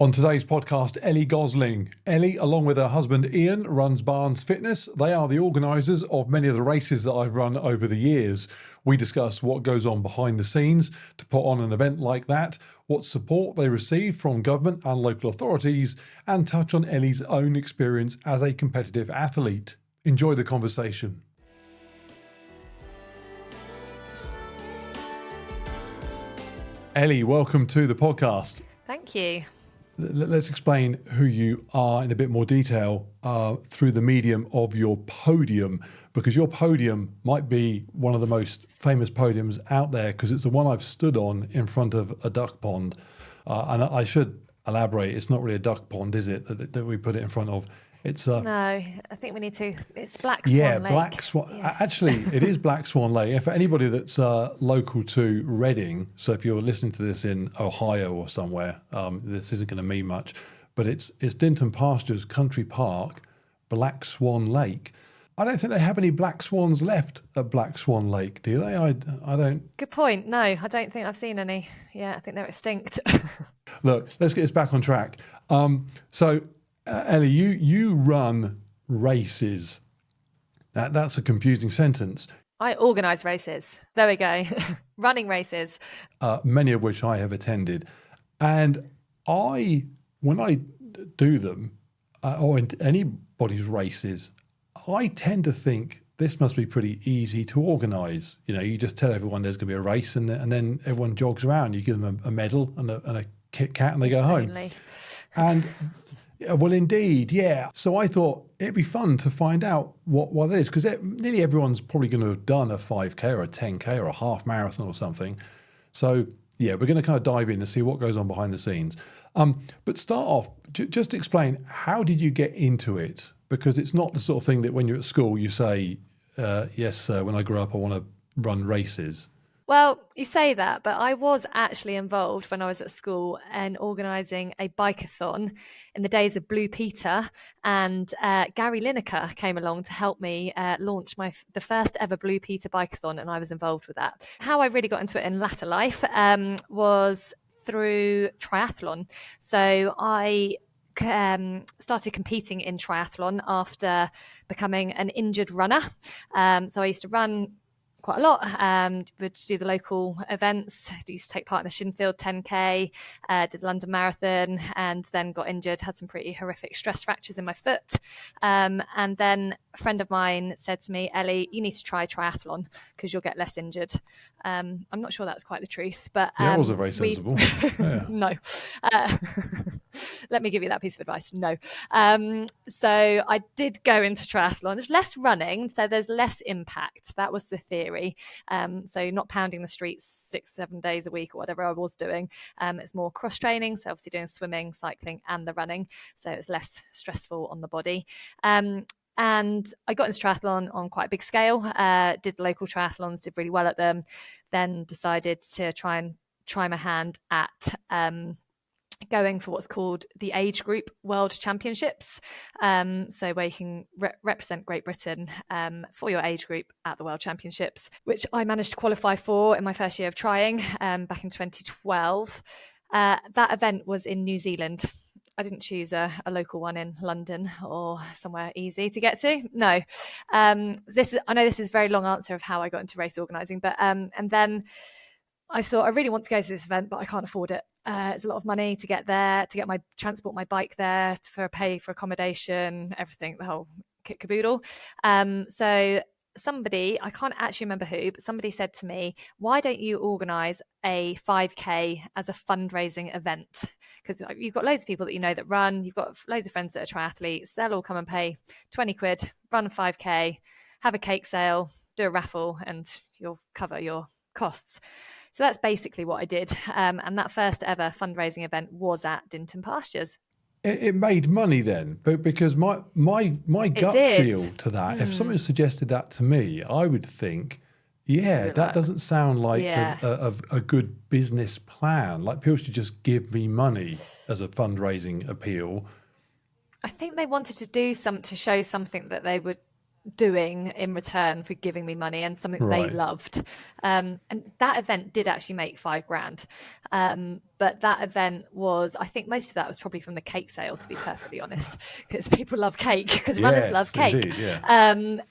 On today's podcast, Ellie Gosling. Ellie, along with her husband Ian, runs Barnes Fitness. They are the organisers of many of the races that I've run over the years. We discuss what goes on behind the scenes to put on an event like that, what support they receive from government and local authorities, and touch on Ellie's own experience as a competitive athlete. Enjoy the conversation. Ellie, welcome to the podcast. Thank you. Let's explain who you are in a bit more detail through the medium of your podium, because your podium might be one of the most famous podiums out there because it's the one I've stood on in front of a duck pond. And I should elaborate, it's not really a duck pond, is it, that we put it in front of? It's No, I think we need to. It's Black Swan Lake. Black Swan. Yeah. Actually, it is Black Swan Lake. And for anybody that's local to Reading, so if you're listening to this in Ohio or somewhere, this isn't going to mean much. But it's Dinton Pastures Country Park, Black Swan Lake. I don't think they have any black swans left at Black Swan Lake, do they? I don't. Good point. No, I don't think I've seen any. Yeah, I think they're extinct. Look, let's get this back on track. Ellie, you run races. That's a confusing sentence. I organise races. There we go. Running races. Many of which I have attended. And when I do them, or in anybody's races, I tend to think this must be pretty easy to organise. You know, you just tell everyone there's going to be a race and then everyone jogs around. You give them a medal and a Kit Kat and they go home. And well, indeed, yeah. So I thought it'd be fun to find out what that is, because nearly everyone's probably going to have done a 5K or a 10K or a half marathon or something. So, yeah, we're going to kind of dive in and see what goes on behind the scenes. But start off, just explain, how did you get into it? Because it's not the sort of thing that when you're at school you say, yes, when I grow up I want to run races. Well, you say that, but I was actually involved when I was at school in organising a bikeathon in the days of Blue Peter, and Gary Lineker came along to help me launch the first ever Blue Peter bikeathon, and I was involved with that. How I really got into it in latter life was through triathlon. So I started competing in triathlon after becoming an injured runner. So I used to run quite a lot, would do the local events, used to take part in the Shinfield 10K, did the London Marathon, and then got injured, had some pretty horrific stress fractures in my foot. And then a friend of mine said to me, Ellie, you need to try triathlon because you'll get less injured. I'm not sure that's quite the truth, but that wasn't very sensible. Yeah. No. Let me give you that piece of advice. No. So I did go into triathlon. There's less running, so there's less impact. That was the theory. So not pounding the streets 6-7 days a week or whatever I was doing. It's more cross training, so obviously doing swimming, cycling, and the running. So it's less stressful on the body. And I got into triathlon on quite a big scale, did local triathlons, did really well at them, then decided to try my hand at going for what's called the age group world championships. So where you can represent Great Britain for your age group at the world championships, which I managed to qualify for in my first year of trying back in 2012. That event was in New Zealand. I didn't choose a local one in London or somewhere easy to get to. No. I know this is a very long answer of how I got into race organising, but and then I thought I really want to go to this event, but I can't afford it. It's a lot of money to get there, to get my transport, my bike there, for pay for accommodation, everything, the whole kit caboodle. So somebody, I can't actually remember who, but somebody said to me, why don't you organise a 5K as a fundraising event? Because you've got loads of people that you know that run, you've got loads of friends that are triathletes, they'll all come and pay 20 quid, run a 5K, have a cake sale, do a raffle, and you'll cover your costs. So that's basically what I did. And that first ever fundraising event was at Dinton Pastures. It made money then, but because my gut feel to that, if someone suggested that to me, I would think, that doesn't sound like a good business plan. Like people should just give me money as a fundraising appeal. I think they wanted to do to show something that they would doing in return for giving me money, and something they loved. And that event did actually make £5,000. But that event was, I think most of that was probably from the cake sale, to be perfectly honest, because people love cake, because runners love cake. Indeed, yeah.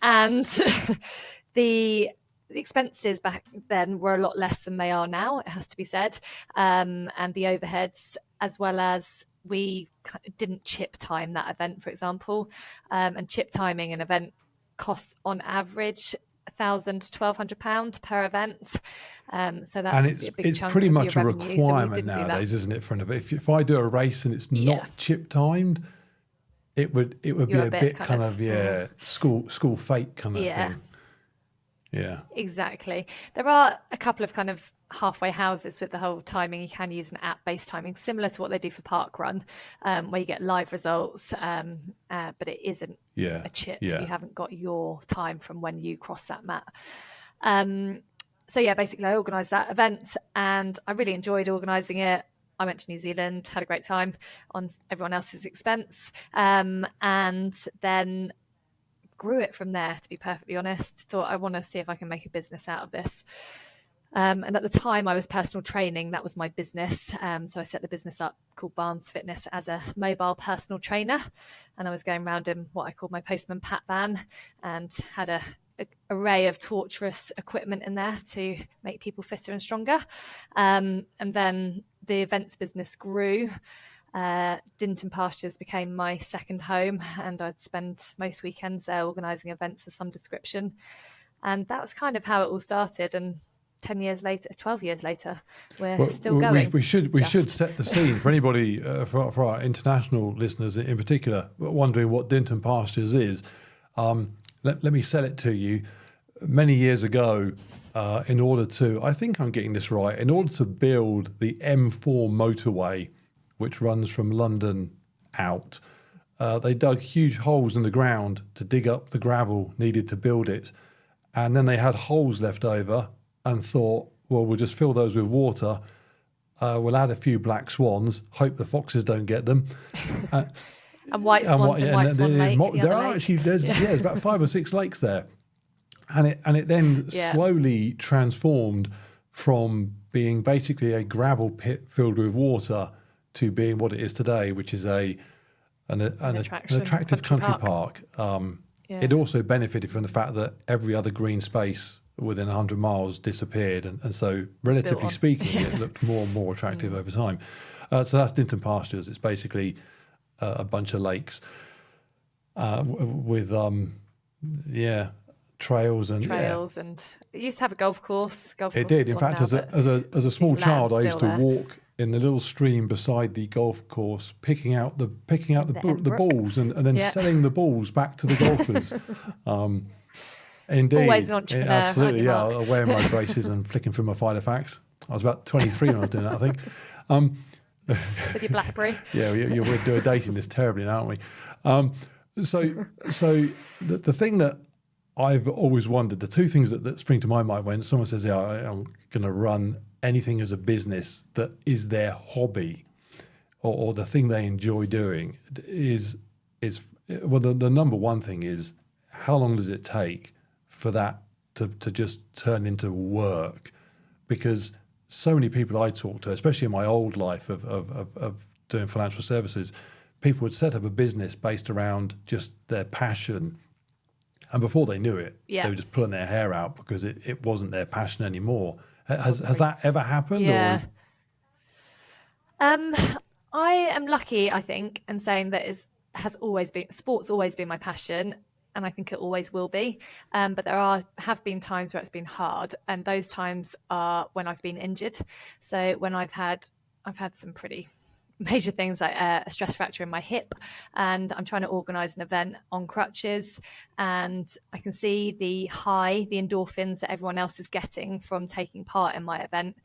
And the expenses back then were a lot less than they are now, it has to be said. And the overheads, as well as we didn't chip time that event, for example. And chip timing an event costs on average £1,000 to £1,200 per event. So that's a big chunk. It's pretty of much your a revenue. requirement nowadays, isn't it? For an event, if I do a race and it's not chip timed, it would be a bit kind of school fate kind of thing. Yeah, exactly. There are a couple of kind of halfway houses with the whole timing. You can use an app-based timing, similar to what they do for parkrun, where you get live results, but it isn't a chip. You haven't got your time from when you cross that mat. So yeah, basically I organised that event, and I really enjoyed organising it. I went to New Zealand, had a great time on everyone else's expense, and then grew it from there, to be perfectly honest. Thought I want to see if I can make a business out of this. And at the time I was personal training, that was my business. So I set the business up called Barnes Fitness as a mobile personal trainer. And I was going around in what I called my postman pat van, and had a array of torturous equipment in there to make people fitter and stronger. And then the events business grew. Dinton Pastures became my second home, and I'd spend most weekends there organising events of some description. And that was kind of how it all started. And 12 years later, we're still going. We should set the scene for anybody, for our international listeners in particular, wondering what Dinton Pastures is. Let me sell it to you. Many years ago, in order to, I think I'm getting this right, in order to build the M4 motorway, which runs from London out, they dug huge holes in the ground to dig up the gravel needed to build it. And then they had holes left over and thought, well, we'll just fill those with water. We'll add a few black swans, hope the foxes don't get them. And white swans and White Swan Lake. There's about 5 or 6 lakes there. And it then slowly transformed from being basically a gravel pit filled with water to being what it is today, which is an attractive country park. It also benefited from the fact that every other green space within 100 miles disappeared. And so, relatively speaking, it looked more and more attractive over time. So that's Dinton Pastures. It's basically a bunch of lakes with, trails. And it used to have a golf course. It did. In fact, as a small child, I used to walk in the little stream beside the golf course, picking out the balls and then selling the balls back to the golfers. Indeed, always an entrepreneur. Absolutely, yeah. I was wearing my braces and flicking through my Filofax. I was about 23 when I was doing that, I think. With your BlackBerry. Yeah, we're doing dating this terribly, aren't we? So the thing that I've always wondered, the two things that spring to my mind when someone says, "Yeah, I'm going to run anything as a business that is their hobby, or the thing they enjoy doing," is the number one thing is, how long does it take for that to just turn into work? Because so many people I talk to, especially in my old life of doing financial services, people would set up a business based around just their passion. And before they knew it, they were just pulling their hair out because it wasn't their passion anymore. Has that ever happened? Yeah. I am lucky, I think, in saying that sport's always been my passion, and I think it always will be. But there have been times where it's been hard, and those times are when I've been injured. So when I've had some pretty major things like a stress fracture in my hip, and I'm trying to organise an event on crutches, and I can see the endorphins that everyone else is getting from taking part in my event,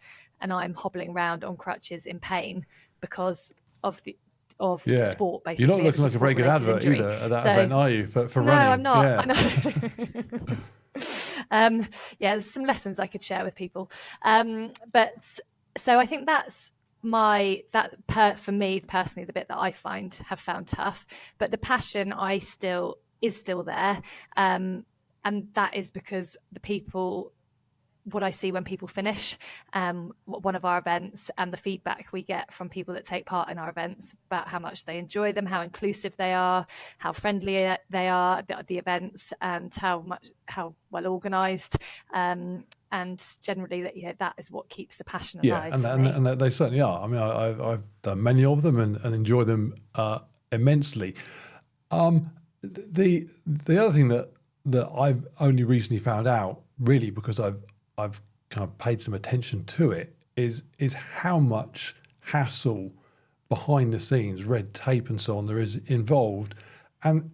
and I'm hobbling around on crutches in pain because of sport, basically. You're not looking like a very good advert either at that event, are you, for running? No, I'm not. Yeah. I know. There's some lessons I could share with people. But so I think that's for me personally, the bit that I have found tough. But the passion I still is still there. And that is because the people, what I see when people finish one of our events, and the feedback we get from people that take part in our events about how much they enjoy them, how inclusive they are, how friendly they are, the events, and how well organised, and generally that is what keeps the passion alive. And they certainly are. I mean, I've done many of them and enjoy them immensely. The other thing that I've only recently found out, really because I've kind of paid some attention to it, is how much hassle behind the scenes, red tape and so on, there is involved. And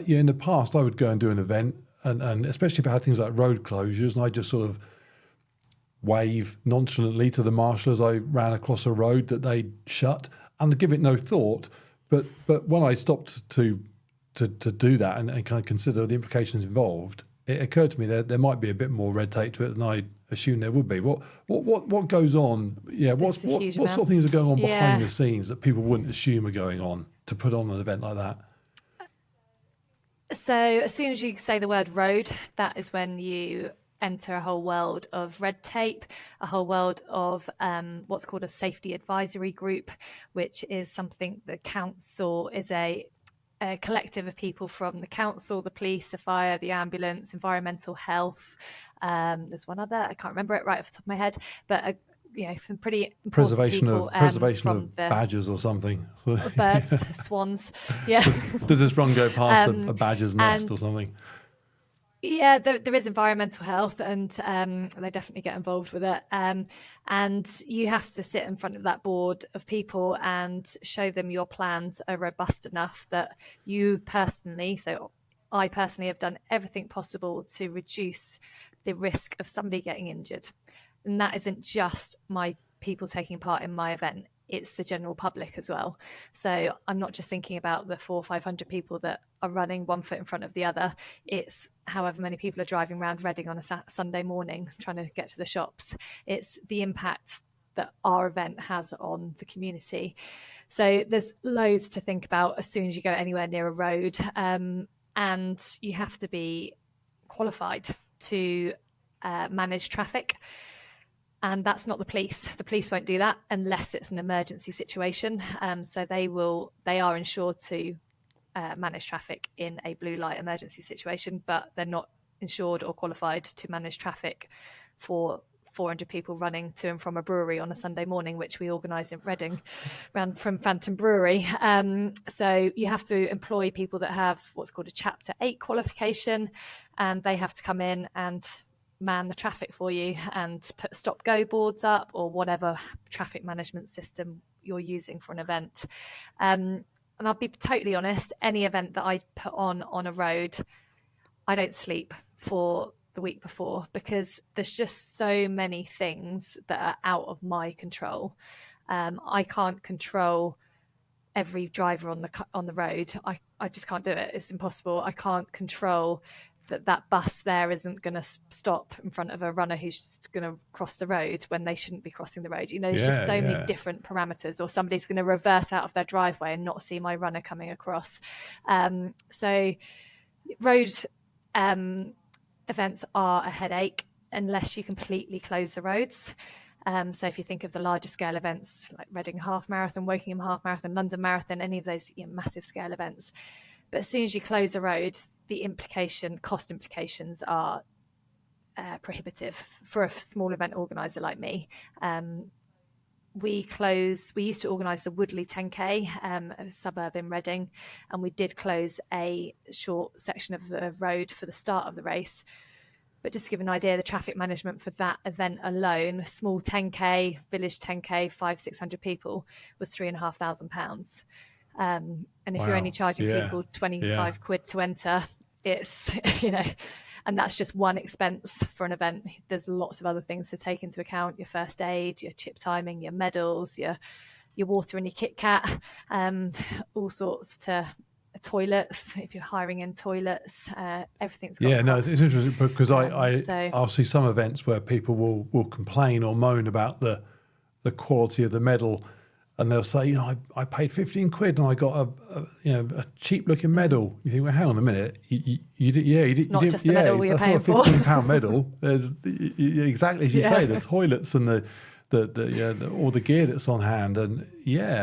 in the past, I would go and do an event, and especially if I had things like road closures, and I just sort of wave nonchalantly to the marshal as I ran across a road that they'd shut, and give it no thought. But when I stopped to do that and kind of consider the implications involved, it occurred to me that there might be a bit more red tape to it than I assumed there would be. What goes on? Yeah, what sort of things are going on behind the scenes that people wouldn't assume are going on to put on an event like that? So as soon as you say the word road, that is when you enter a whole world of red tape, a whole world of what's called a safety advisory group, which is something the council is a collective of people from the council, the police, the fire, the ambulance, environmental health. There's one other, I can't remember it right off the top of my head, but some pretty preservation people, of badgers or something. Birds, swans. Yeah. Does this run go past a badger's nest or something? Yeah, there is environmental health, and they definitely get involved with it. And you have to sit in front of that board of people and show them your plans are robust enough that I personally have done everything possible to reduce the risk of somebody getting injured. And that isn't just my people taking part in my event, it's the general public as well. So I'm not just thinking about the 400 or 500 people that are running one foot in front of the other. It's however many people are driving around Reading on a Sunday morning trying to get to the shops. It's the impact that our event has on the community. So there's loads to think about as soon as you go anywhere near a road, and you have to be qualified to manage traffic. And that's not the police. The police won't do that unless it's an emergency situation. So they are insured to manage traffic in a blue light emergency situation, but they're not insured or qualified to manage traffic for 400 people running to and from a brewery on a Sunday morning, which we organise in Reading, around from Phantom Brewery. So you have to employ people that have what's called a Chapter 8 qualification, and they have to come in and man the traffic for you and put stop-go boards up or whatever traffic management system you're using for an event. And I'll be totally honest, any event that I put on a road, I don't sleep for the week before, because there's just so many things that are out of my control. I can't control every driver on the road. I just can't do it. It's impossible. I can't control that bus there isn't going to stop in front of a runner who's just going to cross the road when they shouldn't be crossing the road. There's just so many different parameters, or somebody's going to reverse out of their driveway and not see my runner coming across. So road events are a headache unless you completely close the roads. So if you think of the larger scale events like Reading Half Marathon, Wokingham Half Marathon, London Marathon, any of those massive scale events. But as soon as you close a road, the cost implications are prohibitive for a small event organizer like me. We used to organise the Woodley 10K, a suburb in Reading, and we did close a short section of the road for the start of the race. But just to give an idea, the traffic management for that event alone, a small 10K, village 10K, 500-600 people, was £3,500. And if you're only charging people 25 quid to enter, it's, and that's just one expense for an event. There's lots of other things to take into account: your first aid, your chip timing, your medals, your water and your Kit Kat, all sorts, to toilets, if you're hiring in toilets, everything's got a cost. It's interesting because I'll see some events where people will complain or moan about the quality of the medal and they'll say, I paid 15 quid and I got a cheap looking medal. You think, well, hang on a minute, you did, It's not just the medal you're paying for. That's not a £15 medal. There's exactly as you say, the toilets and the all the gear that's on hand, and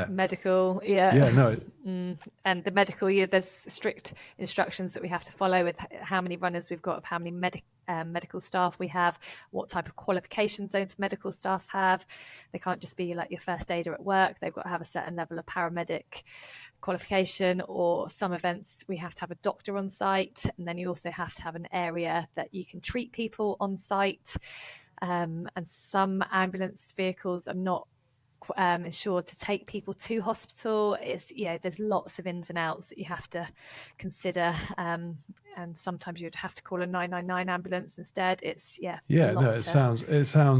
medical, and the medical, there's strict instructions that we have to follow with how many runners we've got, of how many medical staff we have, what type of qualifications those medical staff have. They can't just be like your first aider at work. They've got to have a certain level of paramedic qualification, or some events we have to have a doctor on site, and then you also have to have an area that you can treat people on site. And some ambulance vehicles are not insured to take people to hospital. There's lots of ins and outs that you have to consider, and sometimes you'd have to call a 999 ambulance instead. It sounds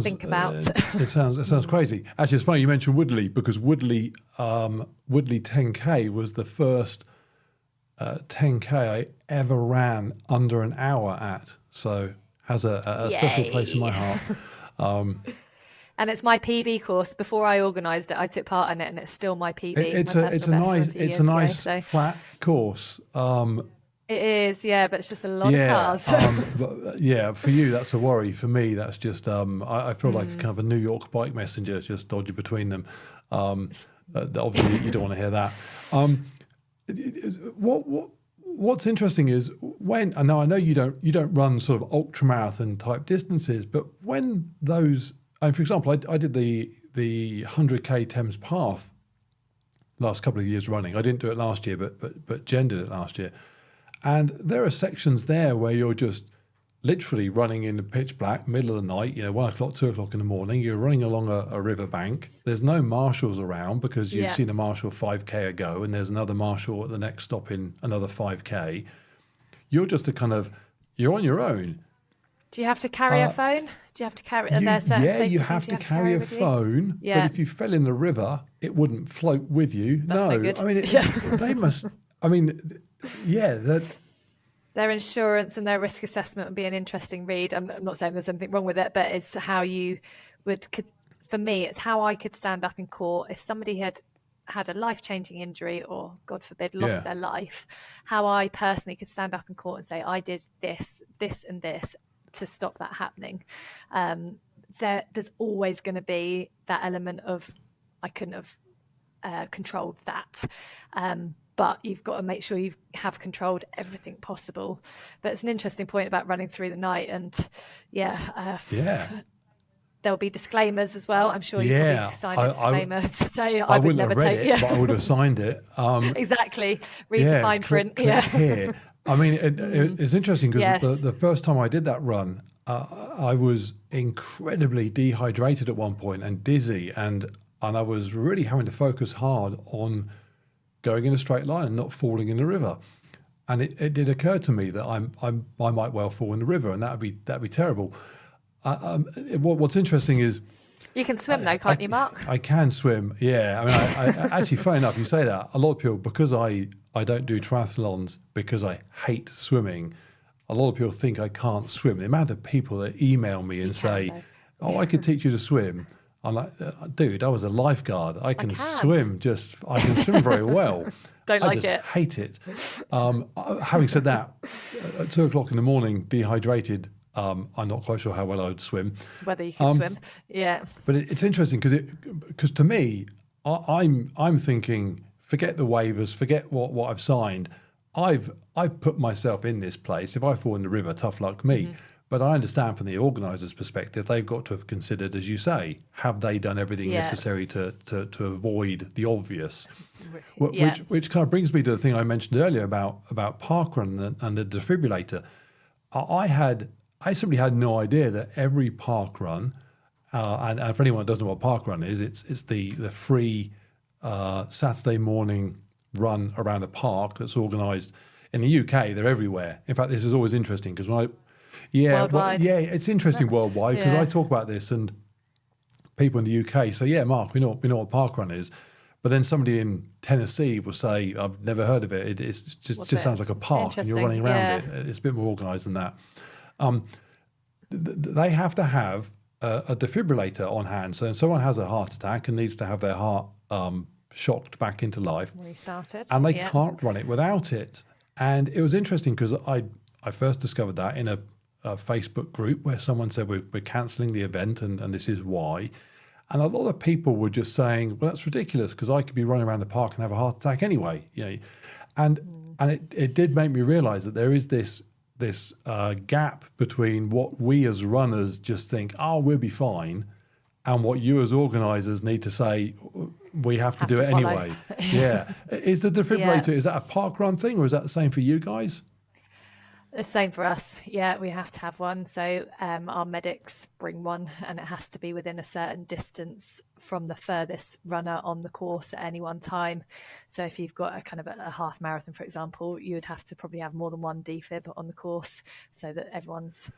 think about. It sounds crazy. Actually, it's funny you mentioned Woodley, because Woodley 10K was the first 10K I ever ran under an hour at. So has a special place in my heart. And it's my PB course. Before I organised it, I took part in it, and it's still my PB. It's a nice flat course. It is, but it's just a lot of cars. For you that's a worry. For me, that's just I feel like kind of a New York bike messenger, just dodging between them. Obviously, you don't want to hear that. What's interesting is when, and now I know you don't run sort of ultra marathon type distances, but when those, and for example, I did the 100k Thames Path last couple of years running. I didn't do it last year, but Jen did it last year, and there are sections there where you're just literally running in the pitch black, middle of the night, 1 o'clock, 2 o'clock in the morning. You're running along a river bank. There's no marshals around because you've seen a marshal 5k ago, and there's another marshal at the next stop in another 5k. You're just you're on your own. Do you have to carry a phone? Do you have to carry? You have to carry a phone. Yeah. But if you fell in the river, it wouldn't float with you. That's no good. I mean, they must. I mean, that. Their insurance and their risk assessment would be an interesting read. I'm not saying there's anything wrong with it, but it's how you for me, it's how I could stand up in court if somebody had a life-changing injury or, God forbid, lost their life, how I personally could stand up in court and say, I did this, this and this to stop that happening. There's always going to be that element of, I couldn't have controlled that. But you've got to make sure you have controlled everything possible. But it's an interesting point about running through the night, and there'll be disclaimers as well. I'm sure you probably signed a disclaimer to say I would never take it, but I would have signed it. Exactly. Read the fine print. Click here. I mean, it's interesting because the first time I did that run, I was incredibly dehydrated at one point and dizzy, and I was really having to focus hard on going in a straight line and not falling in the river. And it did occur to me that I might well fall in the river, and that'd be terrible. What's interesting is you can swim though, can't you, Mark? I can swim. Yeah. I mean, I actually, funny enough, you say that. A lot of people, because I don't do triathlons because I hate swimming, a lot of people think I can't swim. The amount of people that email me and say, I could teach you to swim. I'm like, dude, I was a lifeguard. I can swim. I can swim very well. I just hate it. Having said that, at 2 o'clock in the morning, dehydrated, I'm not quite sure how well I would swim. Whether you can swim, yeah. But it's interesting because to me, I'm thinking, forget the waivers, forget what I've signed. I've put myself in this place. If I fall in the river, tough luck me. Mm-hmm. But I understand from the organisers' perspective, they've got to have considered, as you say, have they done everything necessary to avoid the obvious? Which kind of brings me to the thing I mentioned earlier about parkrun and the defibrillator. I simply had no idea that every parkrun, and for anyone that doesn't know what parkrun is, it's the free Saturday morning run around a park that's organised in the UK. They're everywhere. In fact, this is always interesting because when worldwide. It's interesting worldwide because I talk about this and people in the UK say, Mark, we know what parkrun is. But then somebody in Tennessee will say, I've never heard of it. It just sounds like a park and you're running around it. It's a bit more organised than that. They have to have a defibrillator on hand. So if someone has a heart attack and needs to have their heart shocked back into life. Restarted. And they can't run it without it. And it was interesting because I first discovered that in a Facebook group where someone said we're cancelling the event and this is why. And a lot of people were just saying, well, that's ridiculous because I could be running around the park and have a heart attack anyway. And it did make me realise that there is this gap between what we as runners just think, oh, we'll be fine, and what you as organisers need to say, we have to do it follow. anyway. Yeah. Is the defibrillator, is that a park run thing or is that the same for you guys? The same for us. Yeah, we have to have one. So our medics bring one, and it has to be within a certain distance from the furthest runner on the course at any one time. So if you've got a kind of a half marathon, for example, you would have to probably have more than one defib on the course so that everyone's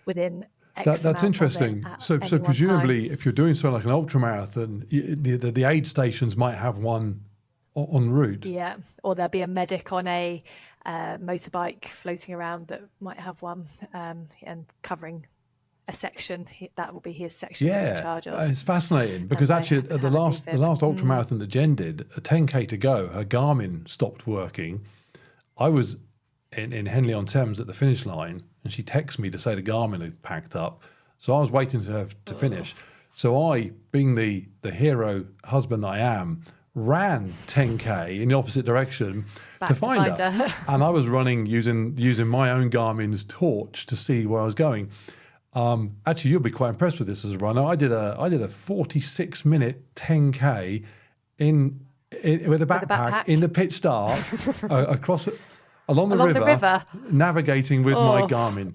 within X That's interesting. So presumably, if you're doing something like an ultra marathon, the aid stations might have one en route. Yeah, or there'll be a medic on a motorbike floating around that might have one and covering a section. That will be his section to be in charge of. It's fascinating because actually at the last ultra marathon that Jen did, a 10k to go, her Garmin stopped working. I was in Henley-on-Thames at the finish line, and she texted me to say the Garmin had packed up. So I was waiting for her to finish. So I, being the hero husband that I am, ran 10k in the opposite direction to find her. And I was running using my own Garmin's torch to see where I was going. Actually, you'll be quite impressed with this as a runner. I did a 46-minute 10k with a backpack in the pitch dark along the river, navigating with my Garmin.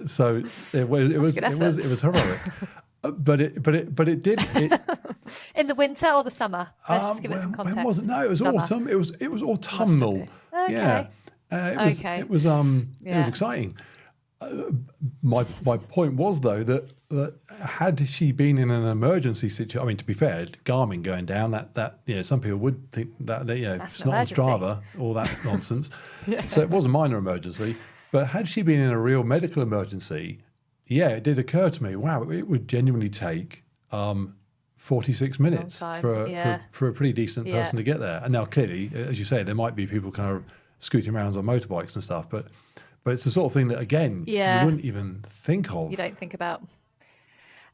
So it was heroic. But it did. In the winter or the summer? Let's just give it some context. When was it? No, it was autumn. It was autumnal. Okay. Yeah. It was exciting. My point was though that had she been in an emergency situation, I mean, to be fair, Garmin going down that some people would think that it's not on Strava, all that nonsense. So it was a minor emergency. But had she been in a real medical emergency, it did occur to me, wow, it would genuinely take 46 minutes for a pretty decent person to get there. And now clearly, as you say, there might be people kind of scooting around on motorbikes and stuff, but it's the sort of thing that, again, you wouldn't even think of. You don't think about.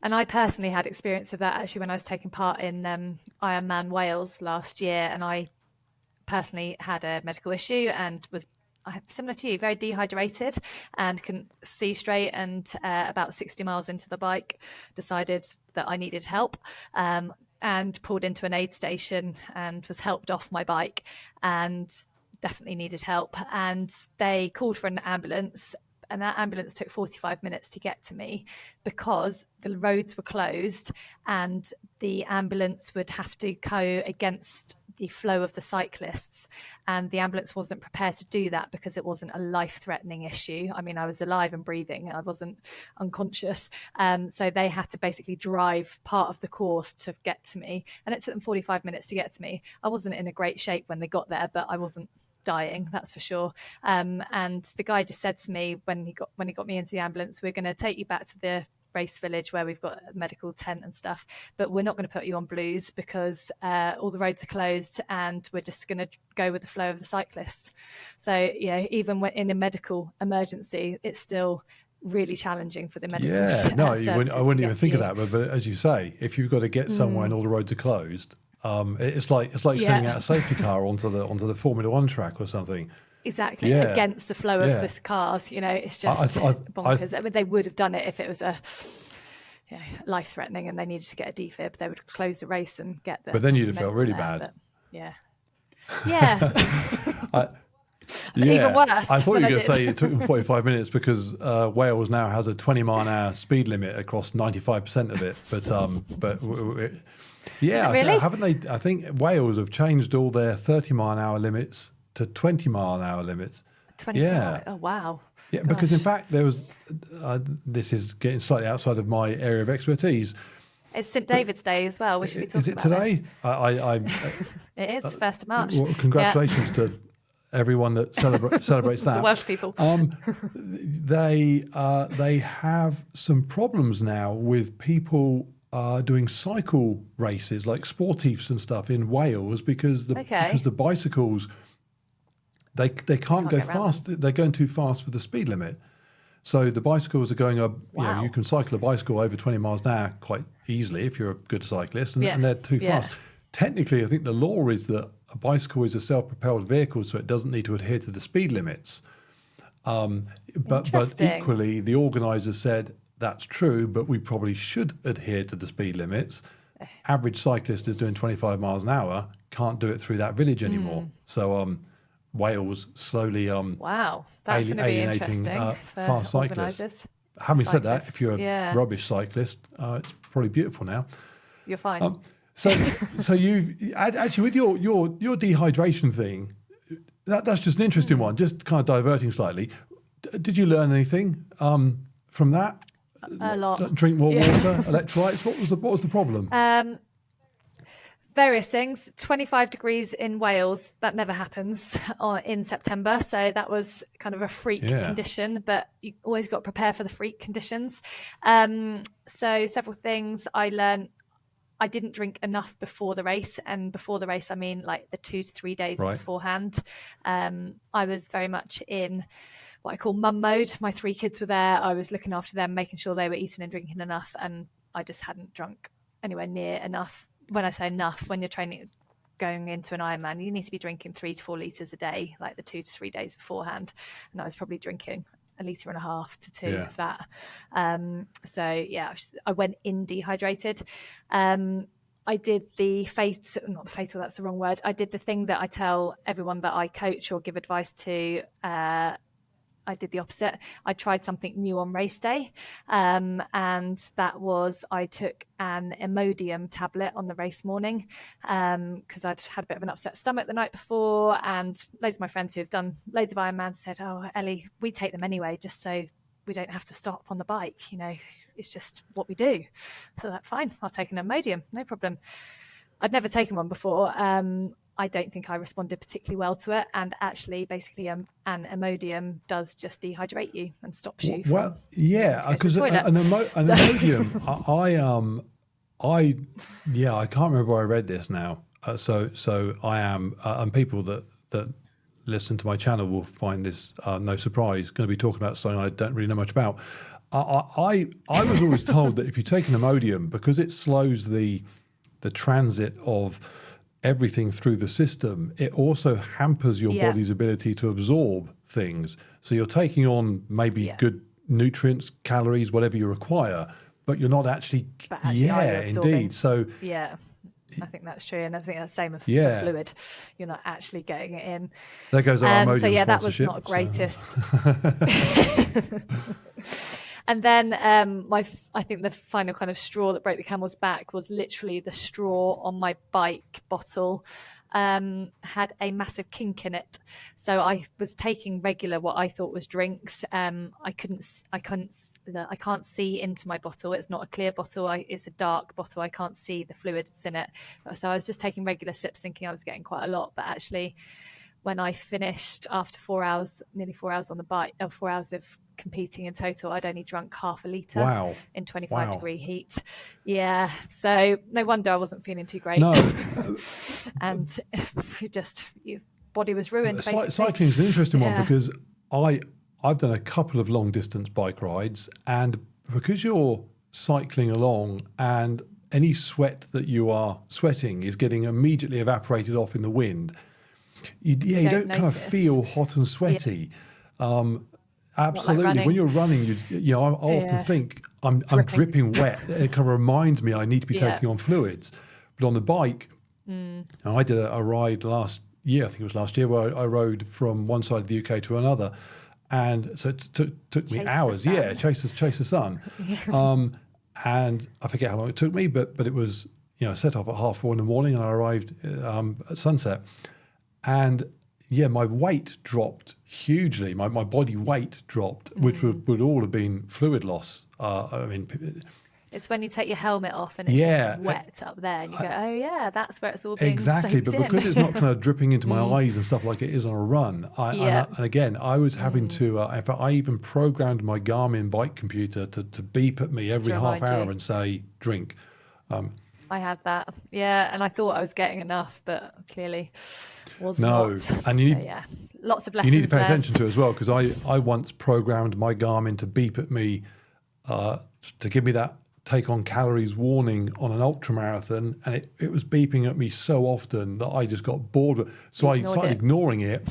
And I personally had experience of that actually when I was taking part in Ironman Wales last year, and I personally had a medical issue and was similar to you, very dehydrated and couldn't see straight, and about 60 miles into the bike decided that I needed help and pulled into an aid station and was helped off my bike and definitely needed help, and they called for an ambulance, and that ambulance took 45 minutes to get to me because the roads were closed and the ambulance would have to go against the flow of the cyclists, and the ambulance wasn't prepared to do that because it wasn't a life-threatening issue. I mean, I was alive and breathing, I wasn't unconscious, so they had to basically drive part of the course to get to me, and it took them 45 minutes to get to me. I wasn't in a great shape when they got there, but I wasn't dying, that's for sure. And the guy just said to me when he got me into the ambulance, we're going to take you back to the race village where we've got a medical tent and stuff, but we're not going to put you on blues because all the roads are closed and we're just going to go with the flow of the cyclists. So even when in a medical emergency, it's still really challenging for the medical I wouldn't even think of that, but as you say, if you've got to get somewhere and all the roads are closed, it's like sending out a safety car onto the Formula One track or something. Exactly, against the flow of the cars. It's just bonkers. I mean, they would have done it if it was a life-threatening and they needed to get a defib. They would close the race and get the. But then you'd have felt really bad. Even worse. I thought you were going to say it took them 45 minutes because Wales now has a 20-mile-an-hour speed limit across 95% of it. But really? Haven't they? I think Wales have changed all their 30-mile-an-hour limits to 20-mile-an-hour limits. 24. Yeah. Oh, wow. Yeah, gosh. Because in fact there was. This is getting slightly outside of my area of expertise. It's St David's Day as well. We should be talking about today? It is 1st of March. Well, congratulations to everyone that celebrates that. The Welsh people. They have some problems now with people doing cycle races like sportifs and stuff in Wales because the bicycles they can't go fast. They're going too fast for the speed limit. So the bicycles are going up. Wow. You can cycle a bicycle over 20 miles an hour quite easily if you're a good cyclist, and they're too fast. Technically, I think the law is that a bicycle is a self-propelled vehicle, so it doesn't need to adhere to the speed limits. But equally, the organisers said that's true, but we probably should adhere to the speed limits. Average cyclist is doing 25 miles an hour, can't do it through that village anymore. So Wales slowly that's going to be alienating interesting fast cyclists. Having said that, if you're a rubbish cyclist, it's probably beautiful now. You're fine. So you actually with your dehydration thing, that's just an interesting one. Just kind of diverting slightly. Did you learn anything from that? A lot. Drink more water, electrolytes. What was the problem? Various things. 25 degrees in Wales, that never happens in September. So that was kind of a freak condition, but you always got to prepare for the freak conditions. So several things I learned. I didn't drink enough before the race. And before the race, I mean like the 2 to 3 days beforehand. I was very much in what I call mum mode. My 3 kids were there. I was looking after them, making sure they were eating and drinking enough. And I just hadn't drunk anywhere near enough. When I say enough, when you're going into an Ironman, you need to be drinking 3 to 4 litres a day, like the 2 to 3 days beforehand. And I was probably drinking 1.5 litres to 2 of that. I went in dehydrated. I did not the fatal, that's the wrong word. I did the thing that I tell everyone that I coach or give advice to. I did the opposite. I tried something new on race day. And that was, I took an Imodium tablet on the race morning because I'd had a bit of an upset stomach the night before. And loads of my friends who have done loads of Ironmans said, "Oh, Ellie, we take them anyway, just so we don't have to stop on the bike. It's just what we do." So that's fine. I'll take an Imodium, no problem. I'd never taken one before. I don't think I responded particularly well to it. And actually, basically, an Imodium does just dehydrate you and stops you. Well, because an Imodium, I can't remember where I read this now. So I am, and people that listen to my channel will find this no surprise. Going to be talking about something I don't really know much about. I was always told that if you take an Imodium, because it slows the transit of everything through the system, it also hampers your body's ability to absorb things. So you're taking on maybe good nutrients, calories, whatever you require, but you're not actually indeed. So I think that's true, and I think that's the same with the fluid. You're not actually getting it in. There goes our Imodium that was not greatest. And then I think the final kind of straw that broke the camel's back was literally the straw on my bike bottle had a massive kink in it. So I was taking regular what I thought was drinks. I can't see into my bottle. It's not a clear bottle. It's a dark bottle. I can't see the fluid that's in it. So I was just taking regular sips thinking I was getting quite a lot. But actually, when I finished after 4 hours, nearly 4 hours on the bike, 4 hours of competing in total, I'd only drunk half a litre in 25 degree heat. Yeah. So no wonder I wasn't feeling too great. No. And your body was ruined. Cycling is an interesting one because I've done a couple of long distance bike rides, and because you're cycling along and any sweat that you are sweating is getting immediately evaporated off in the wind, you don't kind of feel hot and sweaty. Absolutely. Like when you're running, I often think I'm dripping wet. It kind of reminds me I need to be taking on fluids. But on the bike, I did a ride last year, I think it was last year, where I rode from one side of the UK to another. And so it took me hours. Chase the sun. And I forget how long it took me, but it was, set off at 4:30 in the morning and I arrived at sunset. And my weight dropped hugely. My body weight dropped, which would all have been fluid loss. It's when you take your helmet off and it's just wet up there, and you go, "Oh yeah, that's where it's all being exactly." But because it's not kind of dripping into my eyes and stuff like it is on a run, and again, I was having to. In fact, I even programmed my Garmin bike computer to beep at me every half hour and say, "Drink." I had that. Yeah. And I thought I was getting enough, but clearly was No, not. and So, yeah, lots of lessons you need to pay learned. attention to it as well, because I once programmed my Garmin to beep at me to give me that take on calories warning on an ultra marathon, and it was beeping at me so often that I just got bored. So I started ignoring it,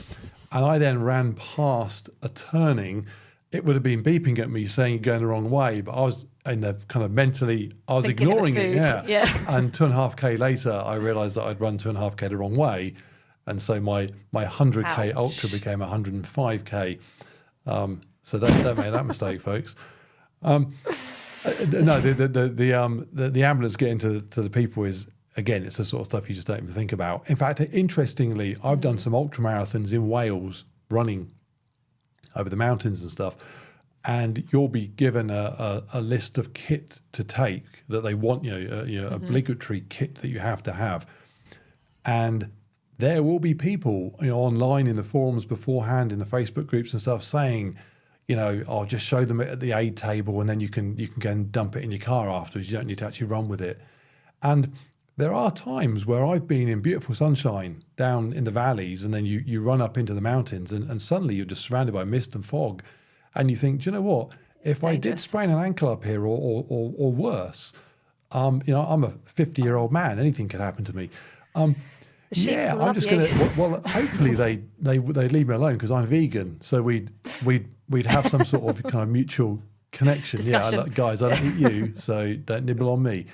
and I then ran past a turning. It would have been beeping at me saying you're going the wrong way, but I was in the kind of mentally, I was Thinking ignoring it. Yeah. And 2.5K later, I realised that I'd run 2.5K the wrong way. And so my 100K ultra became 105K. So don't make that mistake, folks. No, the ambulance getting to the people is, again, it's the sort of stuff you just don't even think about. In fact, interestingly, I've done some ultra marathons in Wales running over the mountains and stuff, and you'll be given a list of kit to take that they want, obligatory kit that you have to have. And there will be people, online in the forums beforehand, in the Facebook groups and stuff, saying, I'll just show them it at the aid table, and then you can go and dump it in your car afterwards. You don't need to actually run with it. And there are times where I've been in beautiful sunshine down in the valleys, and then you run up into the mountains, and suddenly you're just surrounded by mist and fog, and you think, do you know what? If I did sprain an ankle up here, or worse, I'm a 50-year-old man. Anything could happen to me. I'm just going to. Well, hopefully they leave me alone because I'm vegan. So we'd have some sort of kind of mutual connection. Discussion. Guys, I don't eat you, so don't nibble on me.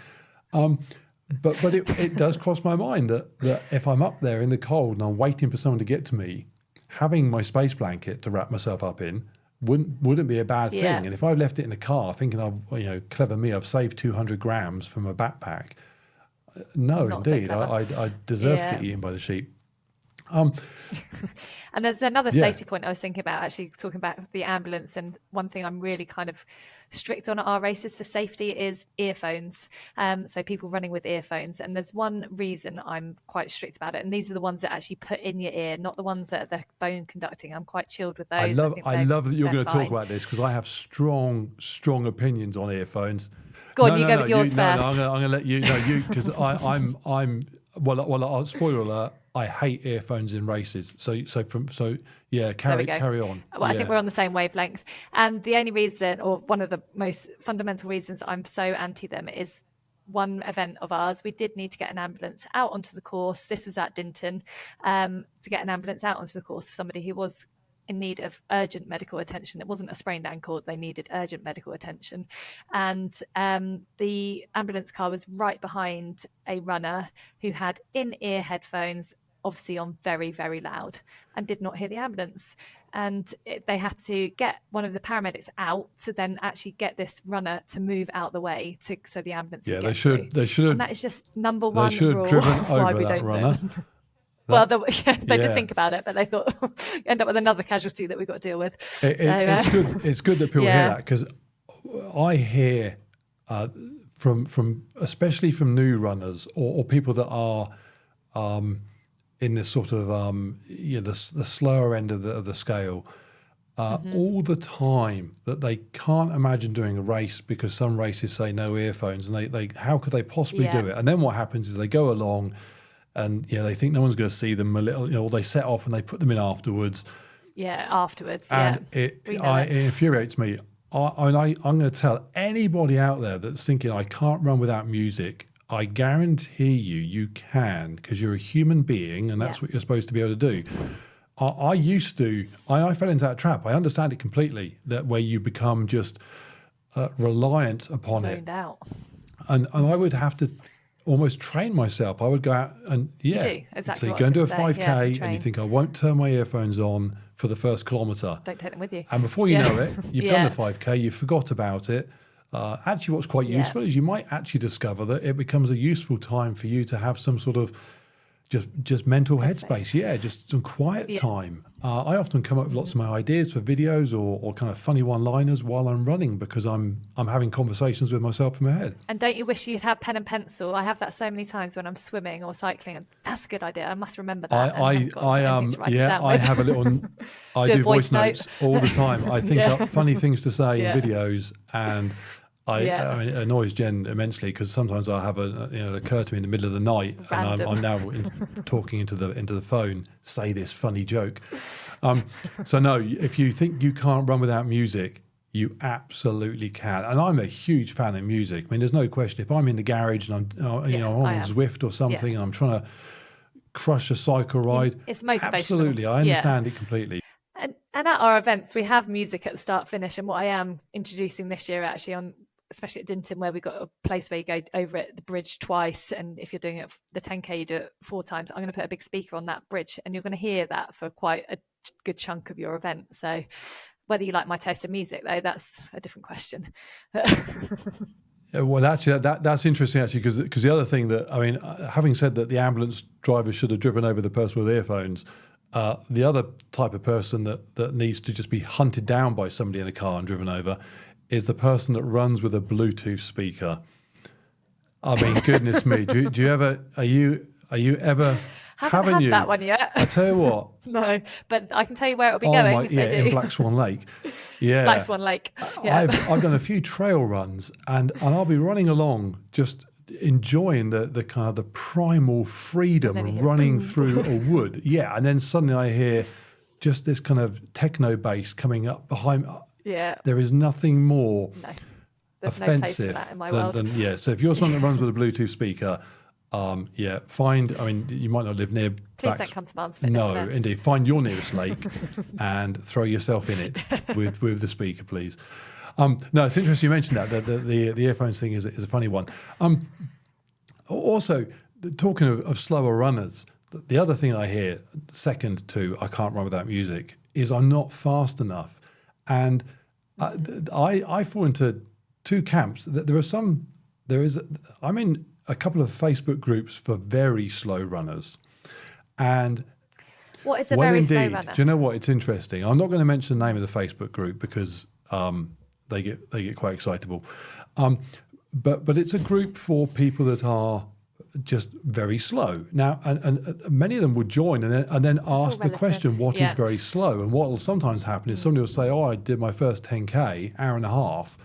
But it does cross my mind that if I'm up there in the cold and I'm waiting for someone to get to me, having my space blanket to wrap myself up in wouldn't be a bad thing. And if I left it in the car, thinking clever me, I've saved 200 grams from a backpack. No, Not indeed, so I deserve to get eaten by the sheep. And there's another safety point I was thinking about, actually talking about the ambulance. And one thing I'm really kind of strict on at our races for safety is earphones. So people running with earphones. And there's one reason I'm quite strict about it. And these are the ones that actually put in your ear, not the ones that are the bone conducting. I'm quite chilled with those. I love that you're going to talk about this, because I have strong opinions on earphones. Go on, you go with yours first. I'm going to let you know because well, spoiler alert, I hate earphones in races. Carry on. Well, I think we're on the same wavelength. And the only reason, or one of the most fundamental reasons I'm so anti them, is one event of ours, we did need to get an ambulance out onto the course. This was at Dinton, to get an ambulance out onto the course for somebody who was in need of urgent medical attention. It wasn't a sprained ankle, they needed urgent medical attention. And the ambulance car was right behind a runner who had in-ear headphones, obviously on very, very loud, and did not hear the ambulance. And they had to get one of the paramedics out to then actually get this runner to move out the way so the ambulance could get through. They should have. And that is just number one They should have rule driven why over we that don't runner. Well, they did think about it, but they thought end up with another casualty that we've got to deal with. It's good. It's good that people hear that, because I hear from especially from new runners or people that are in this sort of the slower end of the scale all the time, that they can't imagine doing a race because some races say no earphones, and they how could they possibly do it? And then what happens is they go along. And they think no one's going to see them a little, or they set off and they put them in afterwards. Yeah, afterwards. And it infuriates me. I'm going to tell anybody out there that's thinking I can't run without music. I guarantee you can, because you're a human being, and that's what you're supposed to be able to do. I fell into that trap. I understand it completely. That where you become just reliant upon Zoned out. And I would have to almost train myself. I would go out and You do, exactly. So you go and do a 5K and you think, I won't turn my earphones on for the first kilometre. Don't take them with you. And before you know it, you've done the 5K, you forgot about it. Actually, what's quite useful is you might actually discover that it becomes a useful time for you to have some sort of just mental headspace. Yeah, just some quiet time. I often come up with lots of my ideas for videos or kind of funny one-liners while I'm running, because I'm having conversations with myself in my head. And don't you wish you'd have pen and pencil? I have that so many times when I'm swimming or cycling, and that's a good idea. I must remember that. I have a little. I do voice notes all the time. I think up funny things to say in videos, and I mean, it annoys Jen immensely because sometimes I'll have it occur to me in the middle of the night, and I'm now talking into the phone, say this funny joke. So no, if you think you can't run without music, you absolutely can. And I'm a huge fan of music. I mean, there's no question. If I'm in the garage and I'm on Zwift or something, and I'm trying to crush a cycle ride, it's motivational. Absolutely, I understand it completely. And at our events, we have music at the start, finish. And what I am introducing this year, actually, especially at Dinton, where we've got a place where you go over it, the bridge twice. And if you're doing it the 10K, you do it 4 times. I'm going to put a big speaker on that bridge, and you're going to hear that for quite a good chunk of your event. So whether you like my taste of music, though, that's a different question. Well, actually, that's interesting, actually, because the other thing that, I mean, having said that the ambulance driver should have driven over the person with earphones, the other type of person that needs to just be hunted down by somebody in a car and driven over is the person that runs with a Bluetooth speaker. I mean, goodness me, do you ever? Are you ever? Haven't had that one yet. I tell you what. No, but I can tell you where it'll be going if they do. In Black Swan Lake. Yeah, Black Swan Lake. Yeah. I've done a few trail runs, and I'll be running along, just enjoying the kind of the primal freedom of running through a wood. Yeah, and then suddenly I hear just this kind of techno bass coming up behind me. Yeah, there is nothing more offensive no place for that in my world. So if you're someone that runs with a Bluetooth speaker, I mean, you might not live near. Please don't come to Barnes Fitness. No, events. indeed. Find your nearest lake and throw yourself in it with the speaker, please. No, it's interesting you mentioned that. The earphones thing is a funny one. Also, talking of slower runners, the other thing I hear, second to I can't run without music, is I'm not fast enough. And I fall into 2 camps. I'm in a couple of Facebook groups for very slow runners. And what is a very slow runner? Do you know what? It's interesting. I'm not going to mention the name of the Facebook group because they get quite excitable. But it's a group for people that are just very slow. Now, and many of them would join and then ask the question, what is very slow? And what will sometimes happen is somebody will say, I did my first 10K, hour and a half.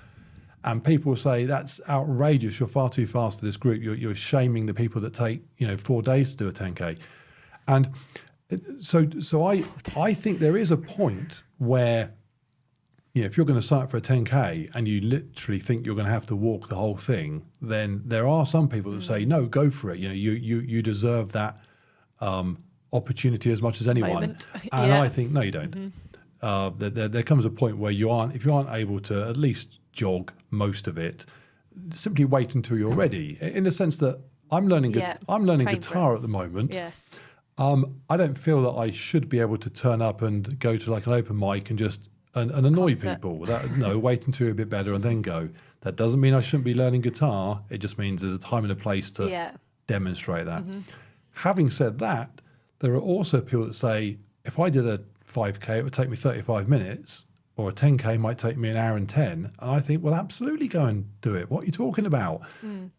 And people will say, that's outrageous. You're far too fast for this group. You're shaming the people that take 4 days to do a 10K. And so I think there is a point where, if you're going to sign up for a 10K and you literally think you're going to have to walk the whole thing, then there are some people that say, no, go for it. You deserve that opportunity as much as anyone. And I think, no, you don't. There comes a point where if you aren't able to at least jog most of it, simply wait until you're ready. In the sense that I'm learning guitar at the moment. Yeah. I don't feel that I should be able to turn up and go to like an open mic and just and annoy people. Wait until you're a bit better and then go. That doesn't mean I shouldn't be learning guitar. It just means there's a time and a place to demonstrate that. Mm-hmm. Having said that, there are also people that say, if I did a 5K, it would take me 35 minutes, or a 10K might take me an hour and 10. And I think, well, absolutely go and do it. What are you talking about?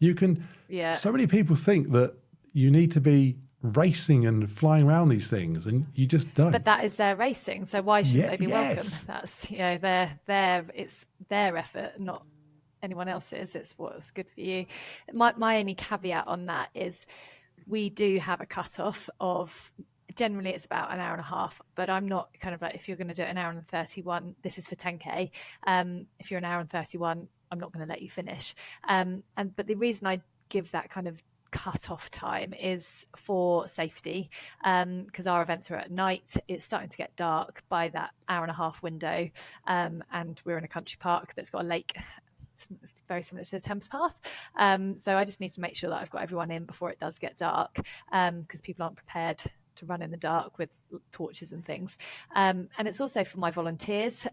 You can. Yeah. So many people think that you need to be racing and flying around these things, and you just don't. But that is their racing, so why shouldn't they be welcome? That's it's their effort, not anyone else's. It's what's good for you. My only caveat on that is we do have a cutoff of. Generally, it's about an hour and a half, but I'm not kind of like, if you're going to do it an hour and 31, this is for 10K. If you're an hour and 31, I'm not going to let you finish. But the reason I give that kind of cut-off time is for safety, because our events are at night. It's starting to get dark by that hour and a half window, and we're in a country park that's got a lake. It's very similar to the Thames Path. So I just need to make sure that I've got everyone in before it does get dark, because people aren't prepared to run in the dark with torches and things. And it's also for my volunteers,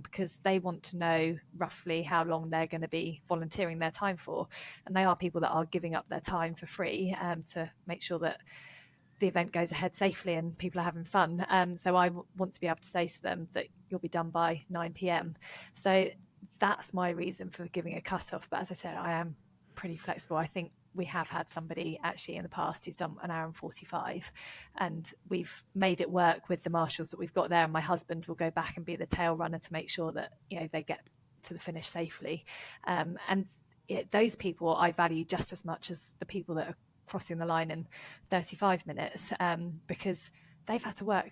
because they want to know roughly how long they're going to be volunteering their time for. And they are people that are giving up their time for free, to make sure that the event goes ahead safely and people are having fun. So I want to be able to say to them that you'll be done by 9 p.m. So that's my reason for giving a cut-off. But as I said, I am pretty flexible. I think we have had somebody actually in the past who's done an hour and 45, and we've made it work with the marshals that we've got there. And my husband will go back and be the tail runner to make sure that they get to the finish safely. And those people I value just as much as the people that are crossing the line in 35 minutes, because they've had to work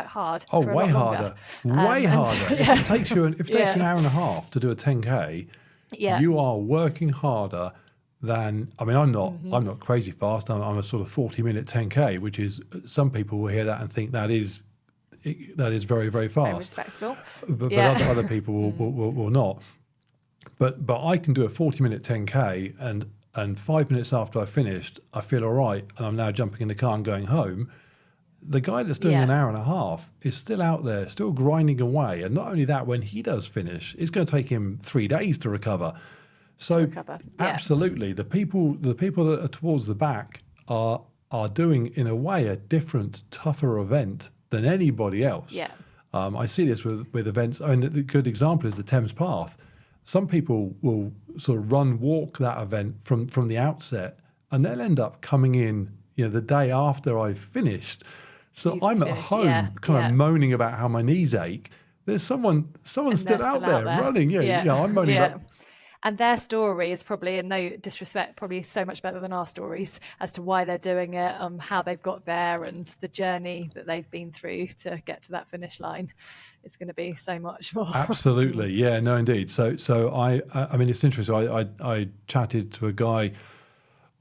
hard. Oh, for a way lot harder. longer. Way harder. Yeah. If it takes you an hour and a half to do a 10K, you are working harder than, I mean, I'm not crazy fast. I'm a sort of 40-minute 10K, which is, some people will hear that and think that is very, very fast. Very respectable. But other people will not. But I can do a 40-minute 10K, and 5 minutes after I've finished, I feel all right, and I'm now jumping in the car and going home. The guy that's doing an hour and a half is still out there, still grinding away. And not only that, when he does finish, it's going to take him 3 days to recover. So absolutely, the people that are towards the back are doing, in a way, a different, tougher event than anybody else. Yeah. I see this with events. I mean, the good example is the Thames Path. Some people will sort of walk that event from the outset, and they'll end up coming in, the day after I've finished. So I'm at home kind of moaning about how my knees ache. There's someone still out there running. I'm moaning about. And their story is probably, in no disrespect, probably so much better than our stories as to why they're doing it, how they've got there, and the journey that they've been through to get to that finish line. It's going to be so much more. Absolutely, yeah, no, indeed. So I mean, it's interesting. I chatted to a guy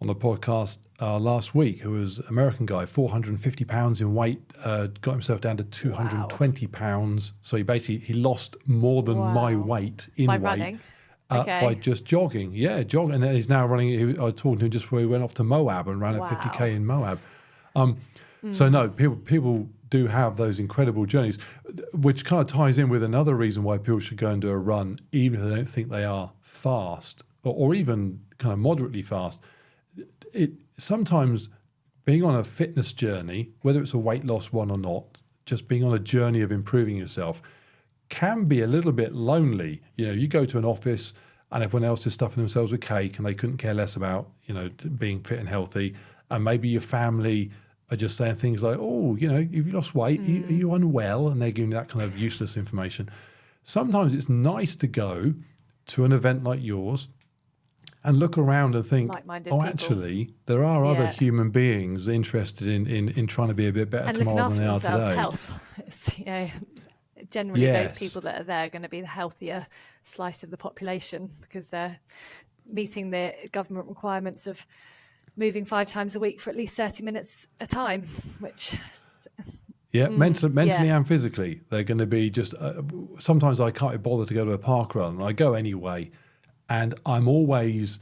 on the podcast last week who was an American guy, 450 pounds in weight, got himself down to 220 pounds. So he lost more than my weight in weight. Running. By just jogging, jogging, and he's now running. I was talking to him just before he went off to Moab and ran a 50k in Moab. So no, people do have those incredible journeys, which kind of ties in with another reason why people should go and do a run, even if they don't think they are fast or even kind of moderately fast. Sometimes being on a fitness journey, whether it's a weight loss one or not, just being on a journey of improving yourself, can be a little bit lonely. You go to an office and everyone else is stuffing themselves with cake and they couldn't care less about, being fit and healthy. And maybe your family are just saying things like, oh, you've lost weight, are you unwell? And they're giving that kind of useless information. Sometimes it's nice to go to an event like yours and look around and think, actually, there are other human beings interested in trying to be a bit better tomorrow than they are today. Health. It's, generally those people that are there are going to be the healthier slice of the population because they're meeting the government requirements of moving 5 times a week for at least 30 minutes a time, which mentally and physically they're going to be just sometimes I can't be bothered to go to a park run. I go anyway, and I'm always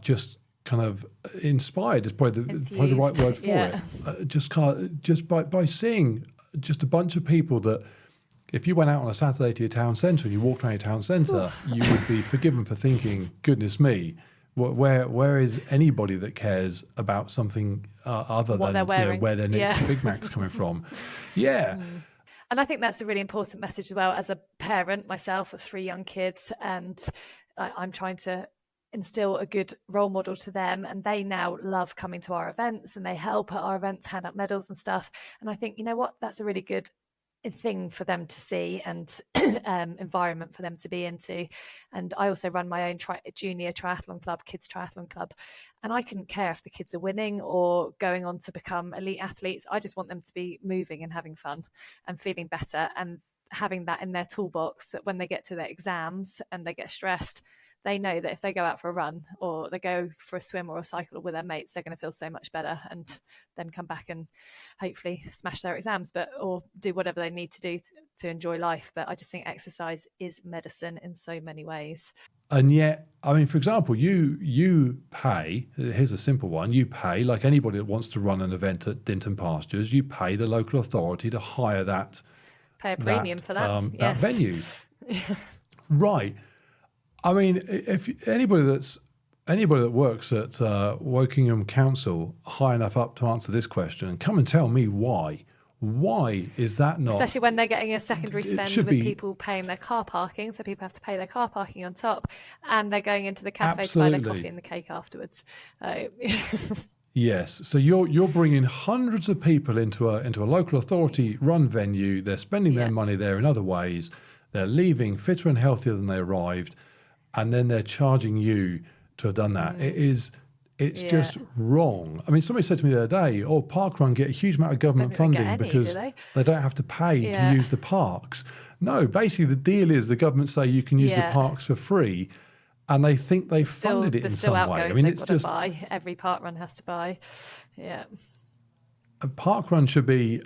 just kind of inspired is probably the right word for it. Just by seeing just a bunch of people that, if you went out on a Saturday to your town centre and you walked around your town centre, you would be forgiven for thinking, goodness me, where is anybody that cares about something other than where their next Big Mac's coming from? And I think that's a really important message as well. As a parent myself of 3 young kids, and I'm trying to instill a good role model to them, and they now love coming to our events and they help at our events, hand out medals and stuff. And I think, that's a really good thing for them to see and environment for them to be into. And I also run my own junior triathlon club, kids triathlon club, and I couldn't care if the kids are winning or going on to become elite athletes. I just want them to be moving and having fun and feeling better and having that in their toolbox, that when they get to their exams and they get stressed, they know that if they go out for a run or they go for a swim or a cycle with their mates, they're going to feel so much better and then come back and hopefully smash their exams, or do whatever they need to do to enjoy life. But I just think exercise is medicine in so many ways. And yet, I mean, for example, you pay, here's a simple one, you pay, like anybody that wants to run an event at Dinton Pastures, you pay the local authority to hire pay a premium for that venue. Right. I mean, if anybody that works at Wokingham Council high enough up to answer this question, and come and tell me why is that not? Especially when they're getting a secondary spend with people paying their car parking, so people have to pay their car parking on top, and they're going into the cafe to buy their coffee and the cake afterwards. Yes, so you're bringing hundreds of people into a local authority run venue. They're spending their money there in other ways. They're leaving fitter and healthier than they arrived, and then they're charging you to have done that. It's just wrong. I mean, somebody said to me the other day, Parkrun get a huge amount of government funding because they don't have to pay to use the parks. No, basically the deal is the government say you can use the parks for free, and they think they've funded it in some way. I mean, it's just every parkrun has to buy. Yeah. Parkrun should be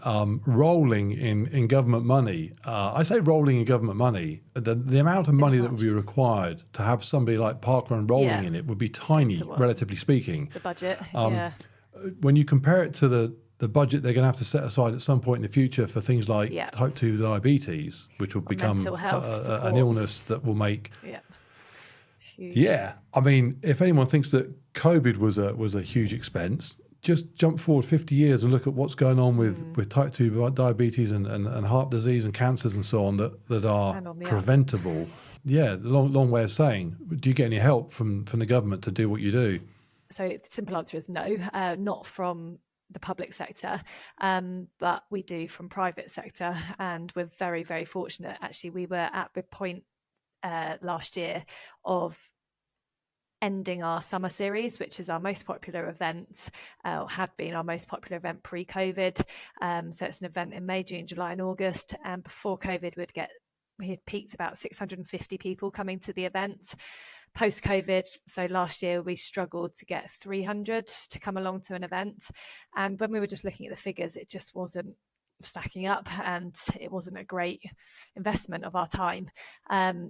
rolling in government money. I say rolling in government money. The amount of money that would be required to have somebody like Parkrun rolling in it would be tiny, relatively speaking. The budget, When you compare it to the budget they're going to have to set aside at some point in the future for things like type 2 diabetes, which will become an illness that will make... Huge. Yeah. I mean, if anyone thinks that COVID was a huge expense... Just jump forward 50 years and look at what's going on with type 2 diabetes and heart disease and cancers and so on that are preventable. Yeah, long way of saying, do you get any help from the government to do what you do? So the simple answer is no, not from the public sector, but we do from private sector. And we're very, very fortunate. Actually, we were at the point last year of ending our summer series, which is our most popular event, had been our most popular event pre-COVID. So it's an event in May, June, July and August. And before COVID, we had peaked about 650 people coming to the event. Post-COVID, so last year we struggled to get 300 to come along to an event. And when we were just looking at the figures, it just wasn't stacking up and it wasn't a great investment of our time.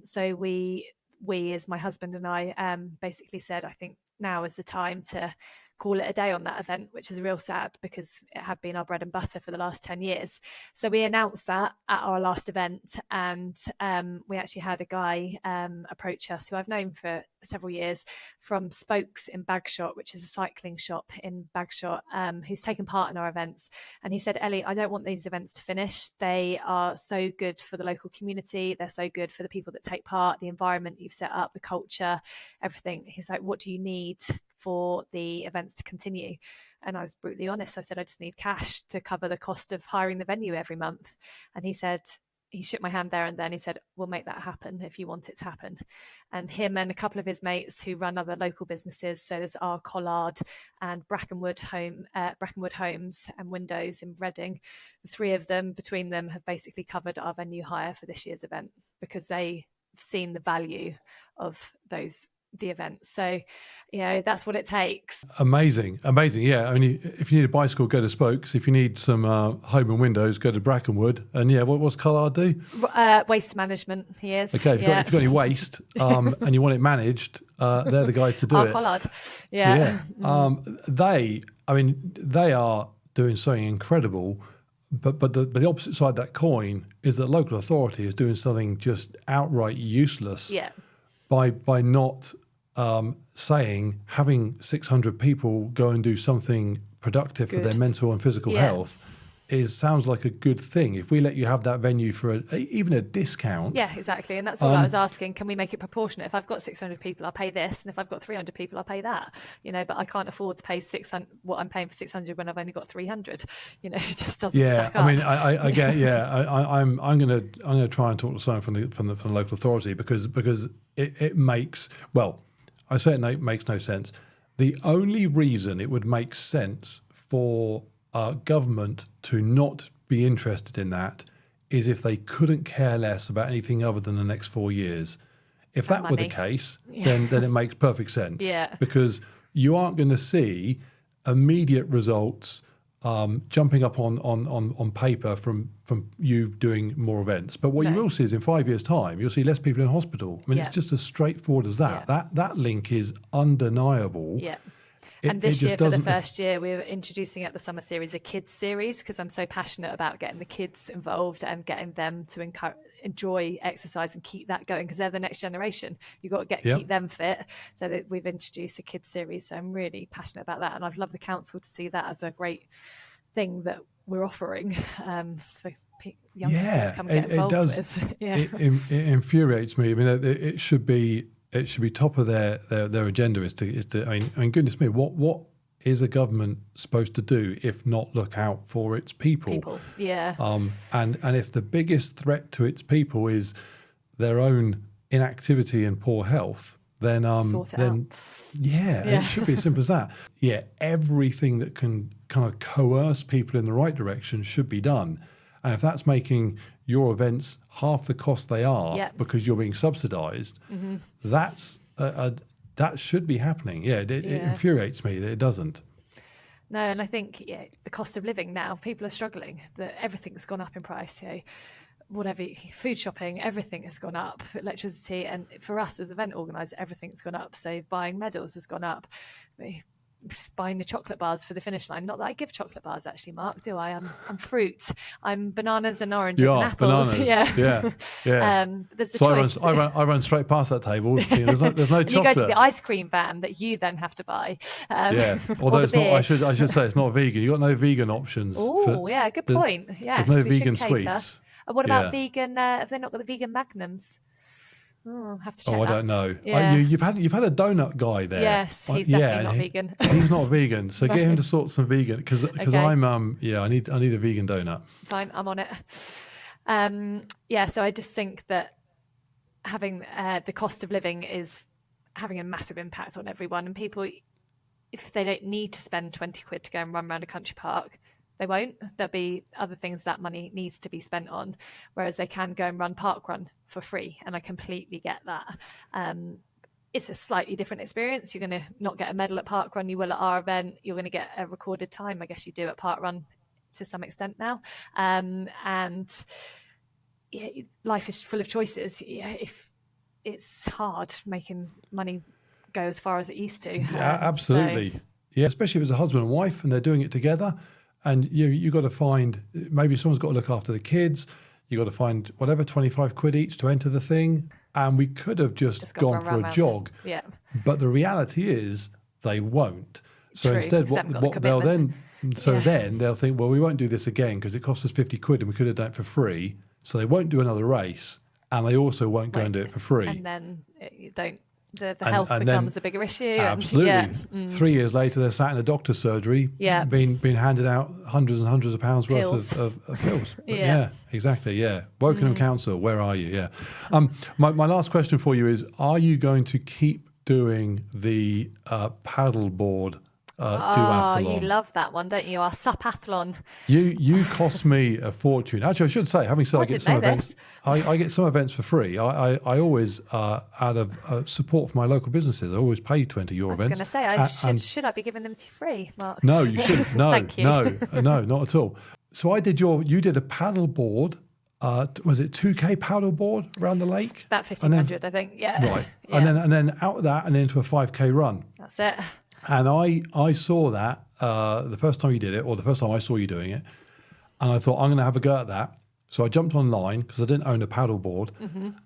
So we, as my husband and I, basically said, I think now is the time to call it a day on that event, which is real sad because it had been our bread and butter for the last 10 years. So we announced that at our last event, and we actually had a guy approach us who I've known for several years from Spokes in Bagshot, which is a cycling shop in Bagshot, who's taken part in our events. And he said, Ellie, I don't want these events to finish. They are so good for the local community. They're so good for the people that take part, the environment you've set up, the culture, everything. He's like, what do you need for the events to continue? And I was brutally honest. I said, I just need cash to cover the cost of hiring the venue every month. And he said, he shook my hand there and then. He said, we'll make that happen if you want it to happen. And him and a couple of his mates who run other local businesses, so there's our Collard and Brackenwood Homes and Windows in Reading, the three of them, between them, have basically covered our venue hire for this year's event because they've seen the value of the event. So, that's what it takes. Amazing. Yeah. I mean, if you need a bicycle, go to Spokes. If you need some home and windows, go to Brackenwood. And what's Collard do? Waste management, he is. Okay, if you've got any waste and you want it managed, they're the guys to do it. Collard. They are doing something incredible. But the opposite side of that coin is that local authority is doing something just outright useless by not saying having 600 people go and do something productive for their mental and physical health sounds like a good thing. If we let you have that venue for even a discount. Yeah, exactly. And that's all I was asking. Can we make it proportionate? If I've got 600 people, I'll pay this. And if I've got 300 people, I'll pay that. But I can't afford to pay 600, what I'm paying for 600 when I've only got 300. It just doesn't stack up. I mean, I get, I'm going to try and talk to someone from the local authority because it makes, I say it makes no sense. The only reason it would make sense for government to not be interested in that is if they couldn't care less about anything other than the next 4 years. If that were the case, then it makes perfect sense. Because you aren't going to see immediate results jumping up on paper from you doing more events. But what you will see is in 5 years' time, you'll see less people in hospital. I mean, it's just as straightforward as that. That link is undeniable. Yeah. And this year, for the first year, we're introducing at the summer series a kids series because I'm so passionate about getting the kids involved and getting them to enjoy exercise and keep that going because they're the next generation. You've got to keep them fit. So that we've introduced a kids series. So I'm really passionate about that. And I'd love the council to see that as a great thing that we're offering for youngsters to come and get involved with. It infuriates me. I mean, it should be top of their agenda is to I mean goodness me, what is a government supposed to do if not look out for its people? And if the biggest threat to its people is their own inactivity and poor health, then Sort it out. and it should be as simple as that. Yeah, everything that can kind of coerce people in the right direction should be done. And if that's making your events half the cost they are because you're being subsidised, that's that should be happening. Yeah, it infuriates me that it doesn't. No, and I think the cost of living now, people are struggling. Everything's gone up in price. Whatever, food shopping, everything has gone up. Electricity, and for us as event organisers, everything's gone up. So buying medals has gone up. Buying the chocolate bars for the finish line. Not that I give chocolate bars, actually, Mark, do I? I'm fruits. I'm bananas and oranges and apples. Bananas. Yeah. There's the so choice. I run straight past that table. There's no chocolate. You go to the ice cream van that you then have to buy. Although it's not. I should say it's not vegan. You've got no vegan options. Oh, yeah, good point. Yeah, there's no vegan sweets. What about vegan? Have they not got the vegan magnums? Oh, have to check. I don't know. You've had a donut guy there. Yes, he's definitely not vegan. He's not vegan, so get him to sort some vegan because I'm I need a vegan donut. Fine, I'm on it. So I just think that having the cost of living is having a massive impact on everyone, and people, if they don't need to spend 20 quid to go and run around a country park, they won't. There'll be other things that money needs to be spent on, whereas they can go and run parkrun for free. And I completely get that. It's a slightly different experience. You're going to not get a medal at parkrun. You will at our event. You're going to get a recorded time. I guess you do at parkrun to some extent now. Life is full of choices. If it's hard making money go as far as it used to. Absolutely. Especially if it's a husband and wife and they're doing it together. And you got to find, maybe someone's got to look after the kids. You got to find whatever, 25 quid each to enter the thing. And we could have just gone for a jog. Yeah. But the reality is they won't. So True, instead, what they'll then they'll think, well, we won't do this again because it cost us 50 quid and we could have done it for free. So they won't do another race, and they also won't go and do it for free. And then you don't. The health becomes a bigger issue. Absolutely. 3 years later, they're sat in a doctor's surgery, being handed out hundreds and hundreds of pounds worth of pills. Exactly. Wokenham Council, where are you? Yeah. My last question for you is: are you going to keep doing the paddleboard duathlon? You love that one, don't you? Our supathlon. You cost me a fortune. Actually, I should say, having said I get some events, I get some events for free. I always, out of support for my local businesses, I always pay to enter your events. I was going to say, should I be giving them to you free, Mark? No, you shouldn't. No, Thank you. no, not at all. So you did a paddleboard. Was it 2K paddleboard around the lake? About 1,500, I think. Yeah. Right. Yeah. And then out of that and then into a 5K run. That's it. And I saw that the first time you did it, or the first time I saw you doing it, and I thought, I'm going to have a go at that. So I jumped online because I didn't own a paddleboard,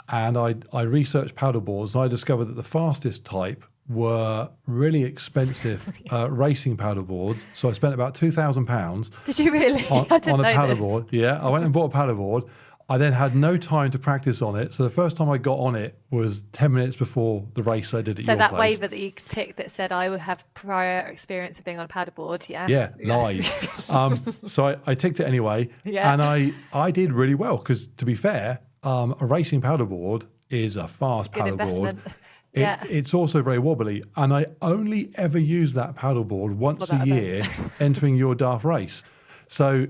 and I researched paddleboards, and I discovered that the fastest type were really expensive racing paddleboards. So I spent about £2,000. Did you really? On a paddleboard. Yeah, I went and bought a paddleboard. I then had no time to practice on it. So the first time I got on it was 10 minutes before the race I did at your place. So that waiver that you ticked that said I would have prior experience of being on a paddleboard, Yeah, lies. So I ticked it anyway. Yeah. And I did really well because, to be fair, a racing paddleboard is a fast paddleboard. It's also very wobbly. And I only ever use that paddleboard once a year entering your daft race. So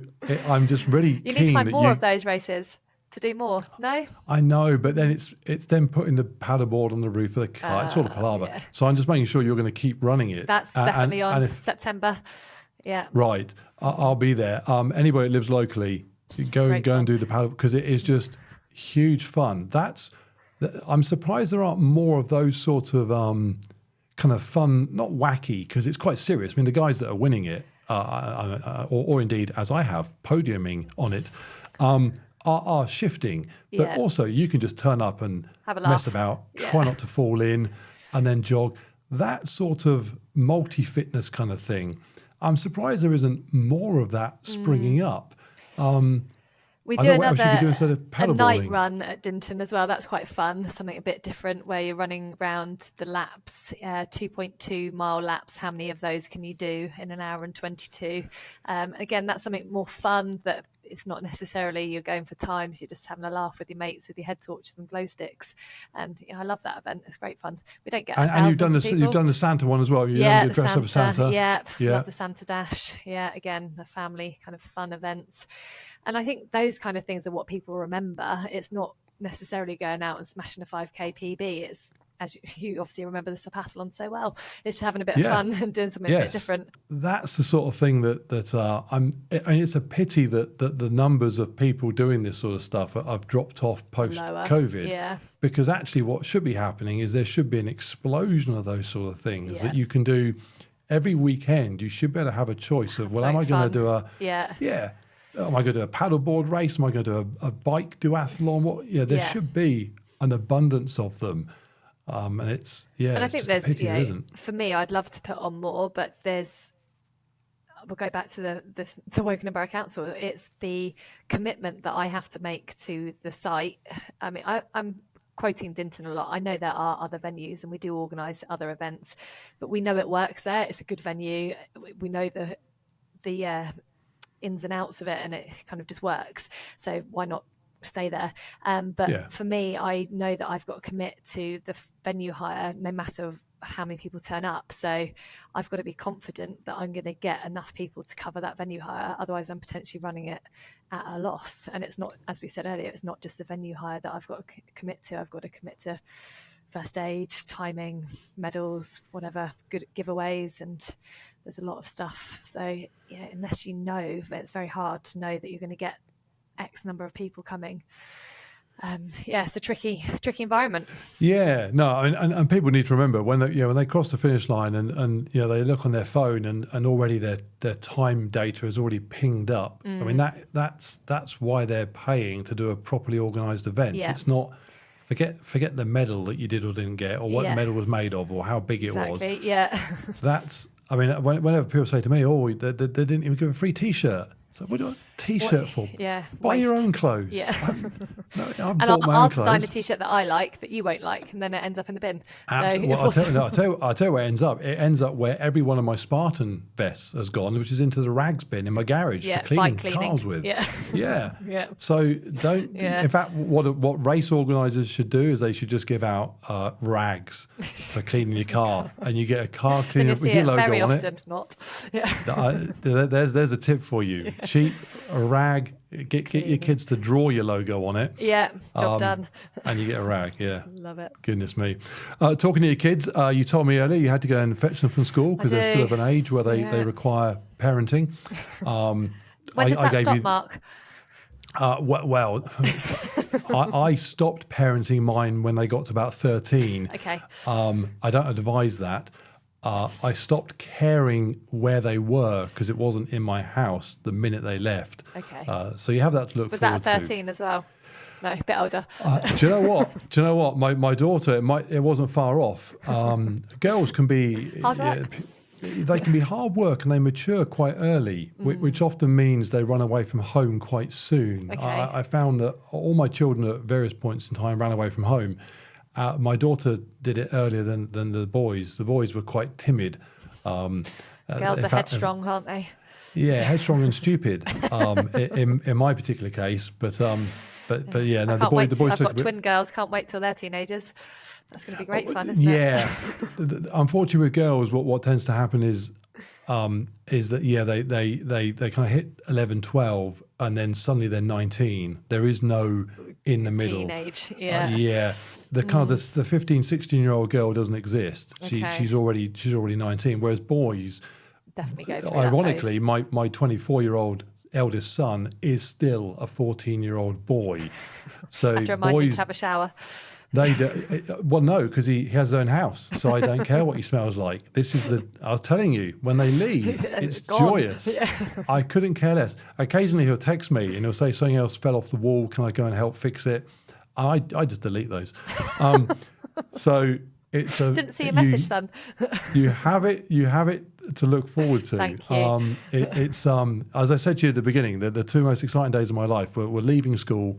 I'm just really keen you need to find more of those races. To do more, no? I know, but then it's then putting the paddleboard on the roof of the car. It's sort of palaver. Yeah. So I'm just making sure you're going to keep running it. That's definitely on September. Yeah. Right. I'll be there. Anybody that lives locally, go and do the paddle because it is just huge fun. I'm surprised there aren't more of those sort of kind of fun, not wacky, because it's quite serious. I mean, the guys that are winning it, or indeed, as I have, podiuming on it, are shifting. But also, you can just turn up and mess about, try not to fall in, and then jog. That sort of multi-fitness kind of thing. I'm surprised there isn't more of that springing up. We do another a night run at Dinton as well. That's quite fun. Something a bit different where you're running around the laps, 2.2 mile laps. How many of those can you do in an hour and 22? Again, that's something more fun that it's not necessarily you're going for times, you're just having a laugh with your mates with your head torches and glow sticks. And I love that event. It's great fun. We don't get and you've done the Santa one as well. You dress up as Santa. Yeah, love the Santa Dash. Yeah, again, the family kind of fun events. And I think those kind of things are what people remember. It's not necessarily going out and smashing a 5K PB. It's, as you obviously remember the Sapathlon so well, it's having a bit of fun and doing something a bit different. That's the sort of thing that it's a pity that the numbers of people doing this sort of stuff have dropped off post-COVID. Yeah. Because actually what should be happening is there should be an explosion of those sort of things that you can do every weekend. You should be able to have a choice of, am I going to do am I going to do a paddleboard race? Am I going to do a bike duathlon? There should be an abundance of them. And it's and I think there's a pity there isn't. For me, I'd love to put on more, but we'll go back to the Woking Borough Council. It's the commitment that I have to make to the site. I mean, I'm quoting Dinton a lot. I know there are other venues and we do organise other events, but we know it works there. It's a good venue. We know the ins and outs of it, and it kind of just works. So why not stay there? But for me, I know that I've got to commit to the venue hire no matter how many people turn up. So I've got to be confident that I'm going to get enough people to cover that venue hire. Otherwise I'm potentially running it at a loss. And it's not, as we said earlier, it's not just the venue hire that I've got to commit to. I've got to commit to first aid, timing, medals, whatever, good giveaways, and there's a lot of stuff. So unless you know, it's very hard to know that you're going to get X number of people coming. It's a tricky environment. Yeah, no, and people need to remember when they cross the finish line and they look on their phone and already their time data is already pinged up. I mean that's why they're paying to do a properly organised event. Yeah. It's not forget the medal that you did or didn't get, or what the medal was made of, or how big it was. Yeah. That's, I mean, whenever people say to me, they didn't even give a free T-shirt. So what do you want a T-shirt for? Yeah. Buy your own clothes. Yeah. I'll design a T-shirt that I like that you won't like, and then it ends up in the bin. Absolutely. Well, I'll tell you where it ends up. It ends up where every one of my Spartan vests has gone, which is into the rags bin in my garage for cleaning cars with. Yeah. Yeah. So don't. Yeah. In fact, what race organisers should do is they should just give out rags for cleaning your car, and you get a car cleaner with your logo very on often, it. Not. Yeah. There's a tip for you. Cheap. A rag, get your kids to draw your logo on it. Yeah, job done. And you get a rag, yeah. Love it. Goodness me. Talking to your kids, you told me earlier you had to go and fetch them from school because they're still of an age where they require parenting. When does that stop, Mark? I stopped parenting mine when they got to about 13. Okay. I don't advise that. I stopped caring where they were because it wasn't in my house the minute they left. Okay. So you have that to look forward to. Was that at 13 as well? No, a bit older. Do you know what? My daughter, it wasn't far off. Girls can be hard work. They can be hard work and they mature quite early, which often means they run away from home quite soon. Okay. I found that all my children at various points in time ran away from home. My daughter did it earlier than the boys. The boys were quite timid. Girls are headstrong, aren't they? Yeah, headstrong and stupid in my particular case. But yeah, no, the boys I've took got twin girls. Can't wait till they're teenagers. That's going to be great fun, isn't it? Yeah. Unfortunately, with girls, what tends to happen is that they kind of hit 11, 12, and then suddenly they're 19. There is no in the middle. Teenage, yeah. Yeah. The kind of the 15, 16-year-old girl doesn't exist. Okay. She's already 19. Whereas boys, definitely go through ironically, that phase. my 24-year-old eldest son is still a 14-year-old boy. So After boys to have a shower. They do, well, no, because he has his own house, so I don't care what he smells like. I was telling you, when they leave, it's joyous. Yeah. I couldn't care less. Occasionally he'll text me and he'll say something else fell off the wall. Can I go and help fix it? I just delete those. So it's didn't see a message then. You have it to look forward to. Thank you. It's as I said to you at the beginning, the two most exciting days of my life were leaving school.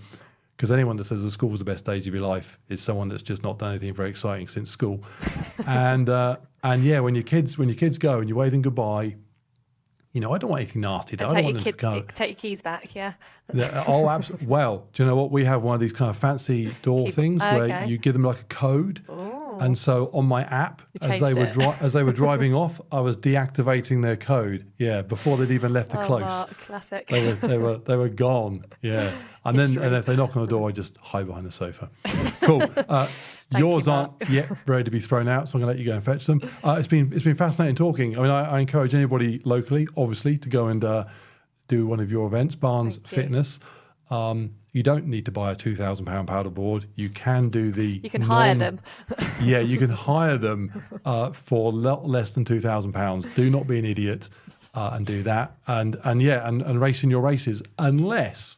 Because anyone that says the school was the best days of your life is someone that's just not done anything very exciting since school. And yeah, when your kids go and you wave them goodbye, I don't want anything nasty. I And don't want them to go. take your keys back, yeah. Oh, absolutely. Well, do you know what? We have one of these kind of fancy door things where you give them like a code. Ooh. And so on my app, as they were driving off, I was deactivating their code. Yeah, before they'd even left the close. Mark, classic. They were gone. Yeah, and History. then if they knock on the door, I just hide behind the sofa. Cool. Yours aren't yet ready to be thrown out, so I'm going to let you go and fetch them. It's been fascinating talking. I mean, I encourage anybody locally, obviously, to go and do one of your events, Barnes Fitness. You don't need to buy a £2,000 paddle board. You can do the. You can hire them. Yeah, you can hire them for less than £2,000. Do not be an idiot and do that. And race in your races, unless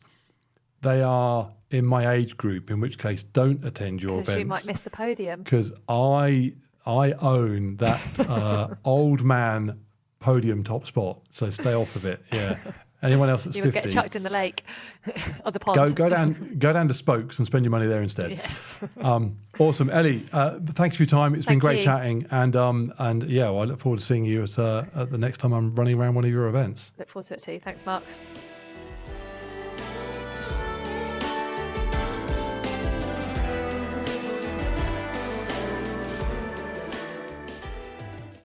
they are in my age group, in which case don't attend your events. Because you might miss the podium. Because I own that old man podium top spot, so stay off of it. Yeah. Anyone else that's 50, you would get chucked in the lake or the pond. Go down to Spokes and spend your money there instead. Yes. Awesome, Ellie. Thanks for your time. It's been great you. chatting, and I look forward to seeing you at the next time I'm running around one of your events. Look forward to it too. Thanks, Mark.